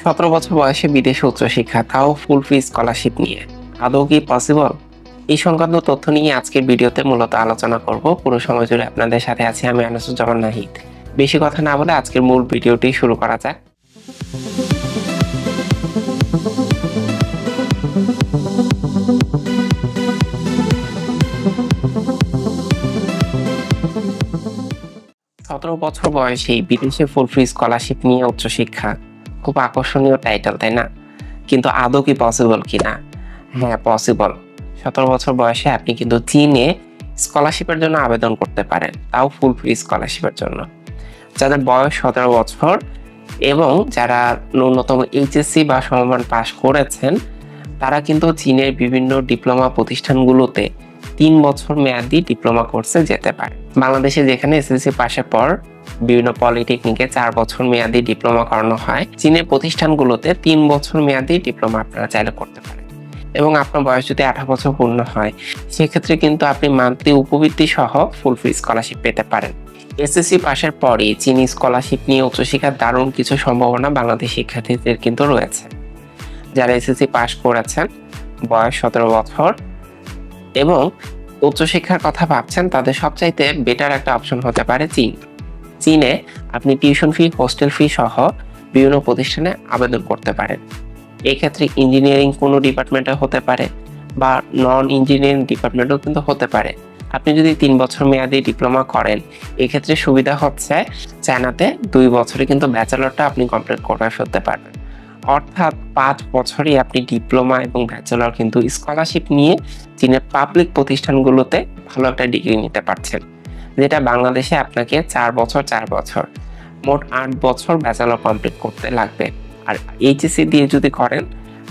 17 বছর বয়সে বিদেশে উচ্চশিক্ষা, তাও ফুল ফি স্কলারশিপ নিয়ে আদৌ কি পসিবল? এই সংক্রান্ত তথ্য নিয়ে আজকের ভিডিওতে মূলত আলোচনা করব। পুরো সময় জুড়ে আপনাদের সাথে আছি আমি আনিসুজ্জামান নাহিদ। বেশি কথা না বলে আজকের মূল ভিডিওটি শুরু করা যাক। সতেরো বছর বয়সেই বিদেশে ফুল ফি স্কলারশিপ নিয়ে উচ্চশিক্ষা, খুব আকর্ষণীয় টাইটেল, তাই না? কিন্তু আদৌ কি পসিবল কিনা? হ্যাঁ, পসিবল। 17 বছর বয়সে আপনি কিন্তু চীনে স্কলারশিপের জন্য আবেদন করতে পারেন, তাও ফুল ফি স্কলারশিপের জন্য। যাদের বয়স 17 বছর এবং যারা ন্যূনতম এইচএসসি বা সমমান পাস করেছেন, তারা কিন্তু চীনের বিভিন্ন ডিপ্লোমা প্রতিষ্ঠানগুলোতে 3 বছর মেয়াদি ডিপ্লোমা কোর্সে যেতে পারে। বাংলাদেশে যেখানে এসএসসি পাশের পর বিভিন্ন পলিটেকনিকে 4 বছর মেয়াদি ডিপ্লোমা করানো হয়, চীনের প্রতিষ্ঠানগুলোতে 3 বছর মেয়াদি ডিপ্লোমা আপনারা চাইলে করতে পারেন। এবং আপনার বয়স যদি 18 বছর পূর্ণ হয়, সেক্ষেত্রে কিন্তু আপনি মান্থলি উপবৃত্তি সহ ফুল ফি স্কলারশিপ পেতে পারেন। এসএসসি পাশের পরই চীনি স্কলারশিপ নিয়ে উচ্চশিক্ষার দারুণ কিছু সম্ভাবনা বাংলাদেশ শিক্ষার্থীদের কিন্তু রয়েছে। যারা এসএসসি পাস করেছেন, বয়স 17 বছর এবং উচ্চশিক্ষার কথা ভাবছেন, তাদের সবচাইতে বেটার একটা অপশন হতে পারে চীন। চীনে আপনি টিউশন ফি, হোস্টেল ফি সহ বিভিন্ন প্রতিষ্ঠানে আবেদন করতে পারেন। এক্ষেত্রে ইঞ্জিনিয়ারিং কোনো ডিপার্টমেন্টে হতে পারে বা নন ইঞ্জিনিয়ারিং ডিপার্টমেন্টও কিন্তু হতে পারে। আপনি যদি 3 বছর মেয়াদি ডিপ্লোমা করেন, এক্ষেত্রে সুবিধা হচ্ছে চায়নাতে 2 বছরে কিন্তু ব্যাচেলরটা আপনি কমপ্লিট করে ফেলতে পারবেন। অর্থাৎ 5 বছরই আপনি ডিপ্লোমা এবং ব্যাচেলর কিন্তু স্কলারশিপ নিয়ে চীনের পাবলিক প্রতিষ্ঠানগুলোতে ভালো একটা ডিগ্রি নিতে পারছেন, যেটা বাংলাদেশে আপনাকে 4 বছর মোট 8 বছর ব্যাচেলর কমপ্লিট করতে লাগবে। আর এইচএসসি দিয়ে যদি করেন,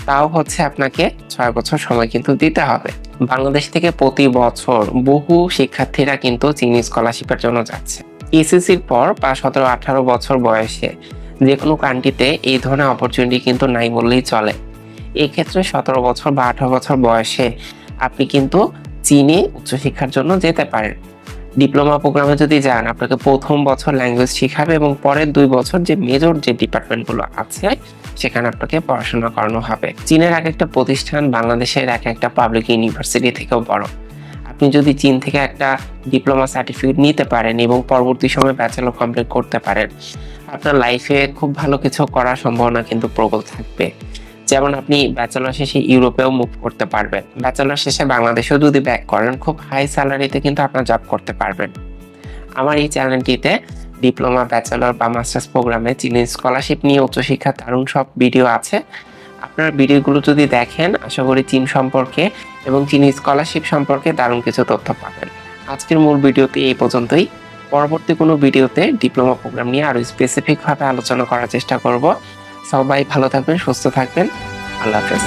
তাও হচ্ছে আপনাকে 6 বছর সময় কিন্তু দিতে হবে। বাংলাদেশ থেকে প্রতি বছর বহু শিক্ষার্থীরা কিন্তু চীনি স্কলারশিপের জন্য যাচ্ছে। এসএসসির পর বা 17-18 বছর বয়সে যে কোনো কান্ট্রিতে এই ধরনের অপরচুনিটি কিন্তু নাই বললেই চলে। এক্ষেত্রে 17 বছর বা 18 বছর বয়সে আপনি কিন্তু চীনে উচ্চশিক্ষার জন্য যেতে পারেন। ডিপ্লোমা প্রোগ্রামে যদি যান, আপনাকে প্রথম বছর ল্যাঙ্গুয়েজ শিখাবে এবং পরের 2 বছর যে মেজর যে ডিপার্টমেন্টগুলো আছে সেখানে আপনাকে পড়াশোনা করানো হবে। চীনের এক একটা প্রতিষ্ঠান বাংলাদেশের এক একটা পাবলিক ইউনিভার্সিটি থেকেও বড়। আপনি যদি চীন থেকে একটা ডিপ্লোমা সার্টিফিকেট নিতে পারেন এবং পরবর্তী সময়ে ব্যাচেলর কমপ্লিট করতে পারেন, আপনার লাইফে খুব ভালো কিছু করার সম্ভাবনা কিন্তু প্রবল থাকবে। যেমন আপনি ব্যাচেলর শেষে ইউরোপেও মুভ করতে পারবেন, ব্যাচেলর শেষে বাংলাদেশেও যদি ব্যাক করেন, খুব হাই স্যালারিতে কিন্তু আপনার জব করতে পারবেন। আমার এই চ্যানেলটিতে ডিপ্লোমা, ব্যাচেলর বা মাস্টার্স প্রোগ্রামে চীনি স্কলারশিপ নিয়ে উচ্চশিক্ষা দারুণ সব ভিডিও আছে। আপনার ভিডিওগুলো যদি দেখেন, আশা করি চীন সম্পর্কে এবং চীনি স্কলারশিপ সম্পর্কে দারুণ কিছু তথ্য পাবেন। আজকের মূল ভিডিওতে এই পর্যন্তই। পরবর্তী কোনো ভিডিওতে ডিপ্লোমা প্রোগ্রাম নিয়ে আরো স্পেসিফিকভাবে আলোচনা করার চেষ্টা করব। সবাই ভালো থাকবেন, সুস্থ থাকবেন। আল্লাহ হাফেজ।